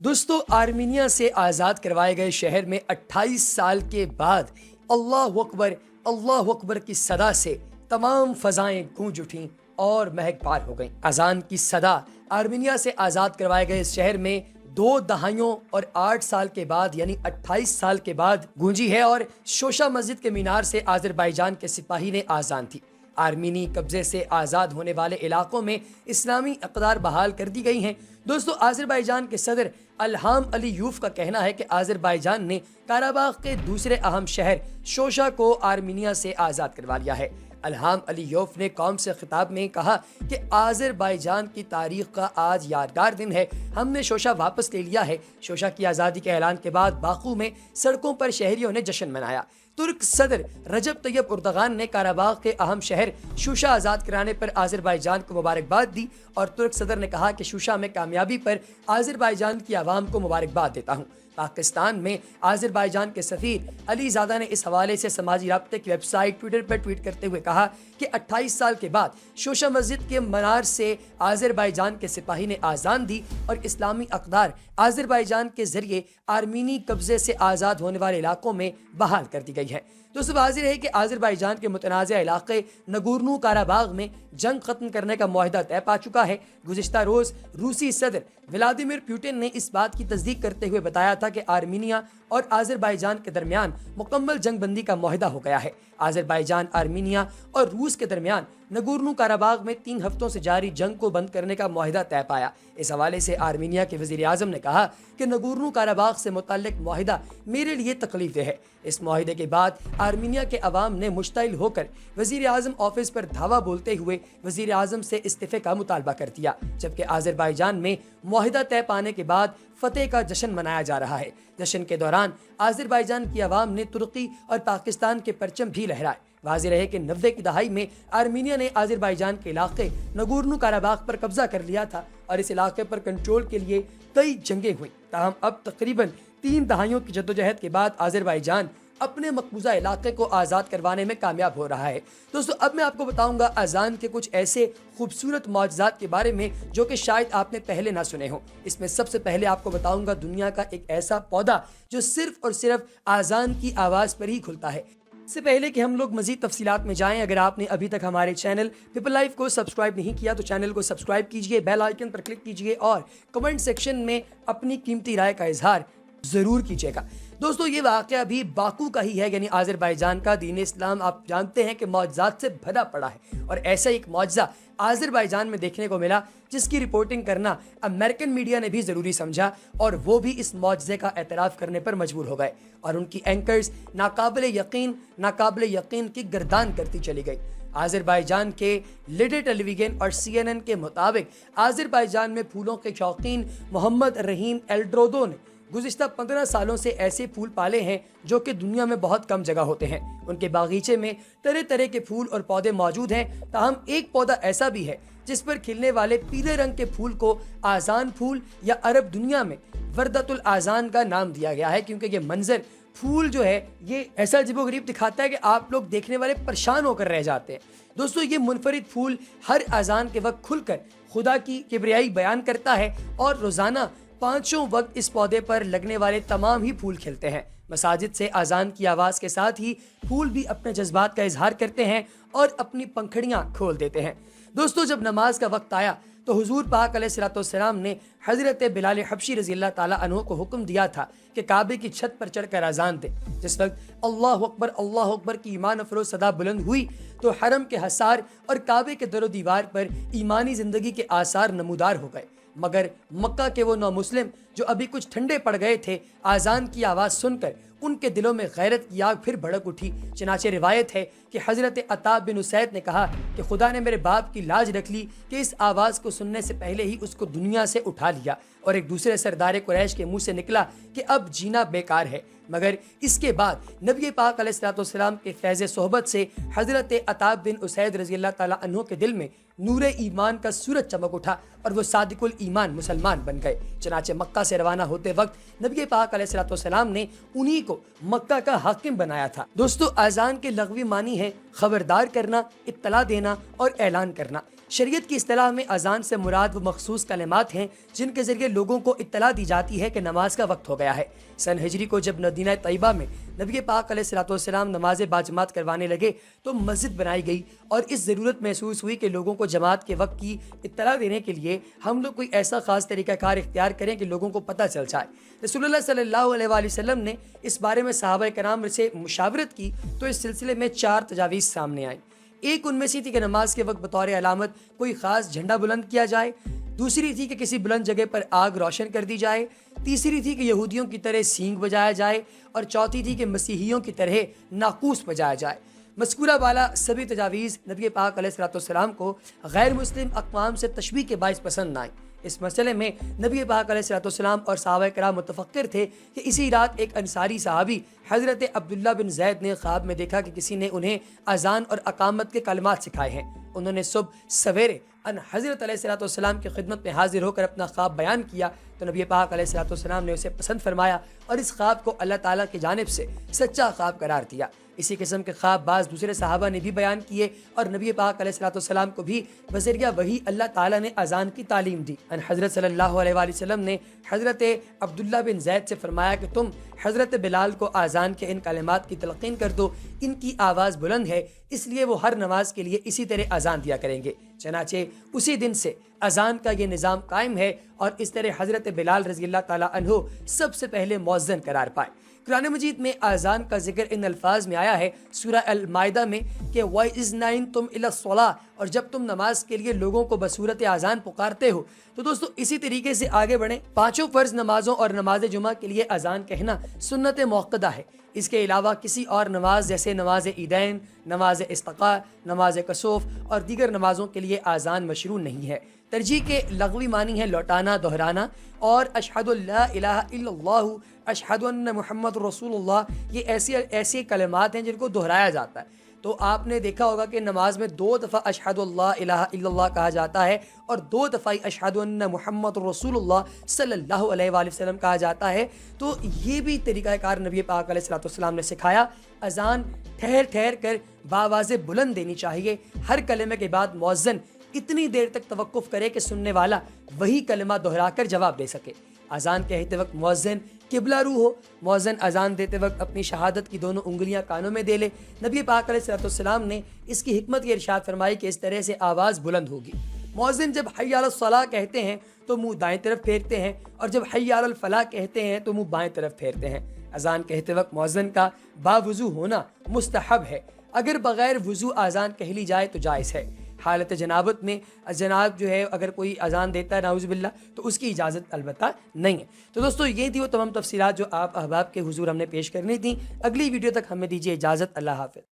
दोस्तों, आर्मीनिया से आज़ाद करवाए गए शहर में 28 साल के बाद अल्लाह अकबर की सदा से तमाम फजाएं गूंज उठीं और महकबार हो गईं। अजान की सदा आर्मीनिया से आज़ाद करवाए गए इस शहर में 2 दहाइयों और 8 साल के बाद यानी 28 साल के बाद गूंजी है और शोशा मस्जिद के मीनार से आज़रबाईजान के सिपाही ने आज़ान थी। आर्मीनी कब्जे से आज़ाद होने वाले इलाकों में इस्लामी अक़दार बहाल कर दी गई हैं। दोस्तों, आज़रबाईजान के सदर इल्हाम अलीयूफ का कहना है कि आज़रबाईजान ने काराबाग के दूसरे अहम शहर शोशा को आर्मीनिया से आज़ाद करवा लिया है। इल्हाम अलीयूफ ने कौम से खिताब में कहा कि आज़रबाईजान की तारीख का आज यादगार दिन है। हमने शोशा वापस ले लिया है। शोशा की आज़ादी के ऐलान के बाद बाकू में सड़कों पर शहरियों ने जश्न मनाया। तुर्क सदर रजब तैयब उर्दगान ने काराबाग के अहम शहर शूशा आज़ाद कराने पर आज़रबाईजान को मुबारकबाद दी और तुर्क सदर ने कहा कि शूशा में कामयाबी पर आज़रबाईजान की आवाम को मुबारकबाद देता हूँ। पाकिस्तान में आज़रबाईजान के सफ़ीर अली ज़ादा ने इस हवाले से समाजी राब्ते की वेबसाइट ट्विटर पर ट्वीट करते हुए कहा कि 28 साल के बाद शोशा मस्जिद के मीनार से आज़रबाईजान के सिपाही ने आज़ान दी और इस्लामी अक़दार आज़रबाईजान के ज़रिए आर्मीनी कब्ज़े से आज़ाद होने वाले इलाकों में बहाल कर दी गई है। दोस्तों, वाज़ेह है कि आज़रबाईजान के मुतनाज़ा इलाक़े नगोर्नो काराबाग में जंग ख़त्म करने का मुआहदा तय पा चुका है। गुज़िश्ता रोज़ रूसी सदर व्लादिमीर पुतिन ने इस बात की तस्दीक करते हुए बताया था कि आर्मीनिया और आज़रबाईजान के दरमियान मुकम्मल जंग बंदी का मुआहदा हो गया है। आज़रबाईजान, आर्मीनिया और रूस के दरमियान नगोर्नो काराबाग में 3 हफ्तों से जारी जंग को बंद करने का मुआहदा तय पाया। इस हवाले से आर्मीनिया के वज़ीर आज़म ने कहा कि नगोर्नो काराबाग से मुतल्लिक मुआहदा मेरे लिए तकलीफ़देह है। इस मुआहदे के बाद आर्मीनिया के अवाम ने मुश्तइल होकर वज़ीर आज़म ऑफिस पर धावा बोलते हुए वज़ीर आज़म से इस्तीफ़े का मुतालबा कर दिया, जबकि आज़रबाईजान में मुआहदा तय पाने के बाद फतेह का जश्न मनाया जा रहा है। जश्न के दौरान आज़रबाईजान की आवाम ने तुर्की और पाकिस्तान के परचम भी लहराए। वाज़ेह रहे कि 90 की दहाई में आर्मीनिया ने आज़रबाईजान के इलाके नगोर्नो काराबाग पर कब्जा कर लिया था और इस इलाके पर कंट्रोल के लिए कई जंगें हुई। ताहम अब तकरीबन 3 दहाइयों की जद्दोजहद के बाद आज़रबाईजान अपने मकबूजा इलाके को आज़ाद करवाने में कामयाब हो रहा है। दोस्तों, अब मैं आपको बताऊंगा अजान के कुछ ऐसे खूबसूरत मौजज़ात के बारे में जो कि शायद आपने पहले ना सुने हों। इसमें सबसे पहले आपको बताऊंगा दुनिया का एक ऐसा पौधा जो सिर्फ और सिर्फ आज़ान की आवाज़ पर ही खुलता है। इससे पहले कि हम लोग मज़ीद तफसीलात में जाएं, अगर आपने अभी तक हमारे चैनल पीपल लाइफ को सब्सक्राइब नहीं किया तो चैनल को सब्सक्राइब कीजिए, बेल आइकन पर क्लिक कीजिए और कमेंट सेक्शन में अपनी कीमती राय का इजहार ज़रूर कीजिएगा। दोस्तों, ये वाक़या भी बाकू का ही है, यानी आज़रबाईजान का। दीन इस्लाम आप जानते हैं कि मौजज़ात से भरा पड़ा है और ऐसा एक मौजज़ा आज़रबाईजान में देखने को मिला जिसकी रिपोर्टिंग करना अमेरिकन मीडिया ने भी ज़रूरी समझा और वो भी इस मौजज़े का एतराफ़ करने पर मजबूर हो गए और उनकी एंकर्स नाकाबिल यकीन की गर्दान करती चली गई। आज़रबाईजान के लिडर टेलीविजन और CNN के मुताबिक आज़रबाईजान में फूलों के शौकीन मोहम्मद रहीम एल्ड्रोदो ने गुज़िश्ता 15 सालों से ऐसे फूल पाले हैं जो कि दुनिया में बहुत कम जगह होते हैं। उनके बागीचे में तरह तरह के फूल और पौधे मौजूद हैं। ताहम एक पौधा ऐसा भी है जिस पर खिलने वाले पीले रंग के फूल को आज़ान फूल या अरब दुनिया में वर्दतुल आज़ान का नाम दिया गया है, क्योंकि ये मंजर फूल जो है ये ऐसा अजीबोगरीब दिखाता है कि आप लोग देखने वाले परेशान होकर रह जाते हैं। दोस्तों, ये मुनफरिद फूल हर अजान के वक्त खुलकर खुदा की किबरियाई बयान करता है और रोज़ाना 5 वक्त इस पौधे पर लगने वाले तमाम ही फूल खिलते हैं। मसाजिद से अजान की आवाज़ के साथ ही फूल भी अपने जज्बात का इजहार करते हैं और अपनी पंखड़ियाँ खोल देते हैं। दोस्तों, जब नमाज का वक्त आया तो हुजूर पाक अलैहिस्सलाम ने हज़रत बिलाल हबशी रज़ी अल्लाह ताला अन्हु को हुक्म दिया था कि काबे की छत पर चढ़कर अजान दे। जिस वक्त अल्लाह अकबर की ईमान अफरोज़ सदा बुलंद हुई तो हरम के हसार और काबे के दरो दीवार पर ईमानी ज़िंदगी के आसार नमूदार हो गए। मगर मक्का के वो नौ मुस्लिम जो अभी कुछ ठंडे पड़ गए थे, आज़ान की आवाज़ सुनकर उनके दिलों में गैरत की आग फिर भड़क उठी। चनाचे रिवायत है कि हज़रत अता बिन उसैद ने कहा कि खुदा ने मेरे बाप की लाज रख ली कि इस आवाज़ को सुनने से पहले ही उसको दुनिया से उठा लिया। और एक दूसरे सरदार कुरैश के मुंह से निकला कि अब जीना बेकार है। मगर इसके बाद नबी पाक अलैहिस्सलाम के फैज़ सोहबत से हज़रत अता बिन उसैद रज़ी अल्लाह ताला अन्हु के दिल में नूर ईमान का सूरज चमक उठा और वो सादिकुल ईमान मुसलमान बन गए। चनाचे मक्का से रवाना होते वक्त नबी पाक अलैहिस्सलाम ने उन्हीं को मक्का का हाकिम बनाया था। दोस्तों, अजान के लग़वी मानी है खबरदार करना, इत्तला देना और ऐलान करना। शरीयत की इस्तिलाह में अजान से मुराद वो मखसूस कलिमात हैं जिनके ज़रिए लोगों को इत्तला दी जाती है कि नमाज का वक्त हो गया है। सन हिजरी को जब मदीना तैयबा में नबी पाक अलैहिस्सलाम नमाज बाजमात करवाने लगे तो मस्जिद बनाई गई और इस ज़रूरत महसूस हुई कि लोगों को जमात के वक्त की इत्तला देने के लिए हम लोग कोई ऐसा ख़ास तरीक़ाकार इख्तियार करें कि लोगों को पता चल जाए। रसूलुल्लाह सल्लल्लाहु अलैहि वसल्लम ने इस बारे में सहाबा कराम से मुशावरत की तो इस सिलसिले में 4 तजावीज़ सामने आई। एक उनमें से थी कि नमाज के वक्त बतौर अलामत कोई ख़ास झंडा बुलंद किया जाए, दूसरी थी कि किसी बुलंद जगह पर आग रोशन कर दी जाए, तीसरी थी कि यहूदियों की तरह सींग बजाया जाए और चौथी थी कि मसीहियों की तरह नाकूस बजाया जाए। मज़कूरा वाला सभी तजावीज़ नबी पाक अलैहिस्सलाम को गैर मुस्लिम अक़वाम से तशबीह के बाइस पसंद आई। इस मसले में नबी पाक अलैहिस्सलाम और सहाबा कराम मुतफ़क्किर थे कि इसी रात एक अंसारी सहाबी हज़रत अब्दुल्ला बिन ज़ैद ने ख्वाब में देखा कि किसी ने उन्हें अजान और अकामत के कलमात सिखाए हैं। उन्होंने सुबह सवेरे हज़रत अलैहिस्सलाम की खिदमत में हाजिर होकर अपना ख्वाब बयान किया तो नबी पाक अलैहिस्सलाम ने उसे पसंद फरमाया और इस ख्वाब को अल्लाह ताला की जानिब से सच्चा ख्वाब करार दिया। इसी किस्म के ख्वाब बाज़ दूसरे सहाबा ने भी बयान किए और नबी पाक अलैहिस्सलाम को भी बज़रिया वही अल्लाह ताला ने अजान की तालीम दी। हज़रत सल्लल्लाहु अलैहि वसल्लम ने हज़रत अब्दुल्ला बिन ज़ैद से फरमाया कि तुम हज़रत बिलाल को अजान के इन कलिमात की तलक़ीन कर दो, इनकी आवाज़ बुलंद है इसलिए वो हर नमाज के लिए इसी तरह अजान दिया करेंगे। चनाचे उसी दिन से अजान का ये निज़ाम कायम है और इस तरह हज़रत बिलाल रज़ी अल्लाह ताला अन्हु सबसे पहले मुअज़्ज़िन करार पाए। कुरान मजीद में अजान का जिक्र इन अल्फाज में आया है सूरह अल माइदा में कि वइज़नाइन तुम इला सलाह, और जब तुम नमाज के लिए लोगों को बसूरत अजान पुकारते हो। तो दोस्तों इसी तरीके से आगे बढ़ें। 5 फ़र्ज़ नमाज़ों और नमाज जुमा के लिए अजान कहना सुन्नत मुअक्कदा है। इसके अलावा किसी और नमाज जैसे नमाज ईदैन, नमाज इस्तिक़ा, नमाज कसूफ और दीगर नमाज़ों के लिए अजान मशरू नहीं है। तरजीह के लग़वी मानी है लौटाना, दोहराना और अशहदु ला इलाहा इल्लल्लाहु अशहदु अन्ना मुहम्मद रसूलुल्लाह, ये ऐसे कलिमात हैं जिनको दोहराया जाता है। तो आपने देखा होगा कि नमाज में 2 दफ़ा अशहदु ला इलाहा इल्लल्लाह कहा जाता है और 2 दफ़ा अशहदु अन्ना मुहम्मद रसूलुल्लाह सल्लल्लाहु अलैहि वसल्लम कहा जाता है। तो ये भी तरीक़ाकार नबी पाक अलैहिस्सलाम ने सिखाया। अजान ठहर ठहर कर बावाज़े बुलंद देनी चाहिए। हर कलमे के बाद मुअज़्ज़िन इतनी देर तक तवक्कुफ़ करे कि सुनने वाला वही कलमा दोहराकर जवाब दे सके। अजान कहते वक्त मुअज़्ज़िन किबला रू हो। मुअज़्ज़िन अजान देते वक्त अपनी शहादत की दोनों उंगलियां कानों में दे ले। नबी पाक अलैहिस्सलाम ने इसकी हिकमत की इरशाद फरमाई कि इस तरह से आवाज़ बुलंद होगी। मुअज़्ज़िन जब हय्या अलस सलाह कहते हैं तो मुंह दाएं तरफ फेरते हैं और जब हय्या अलल फलाह कहते हैं तो मुंह बाएं तरफ फेरते हैं। अजान कहते वक्त मुअज़्ज़िन का बावुज़ू होना मुस्तहब है। अगर बग़ैर वुज़ू अजान कह ली जाए तो जायज़ है। हालत जनाबत में जनाब जो है अगर कोई अजान देता है नाउज़ बिल्लाह तो उसकी इजाज़त अलबत्ता नहीं है। तो दोस्तों ये थी वो तमाम तफसीलात जो आप अहबाब के हुजूर हमने पेश करनी थी। अगली वीडियो तक हमें दीजिए इजाज़त। अल्लाह हाफ़िज़।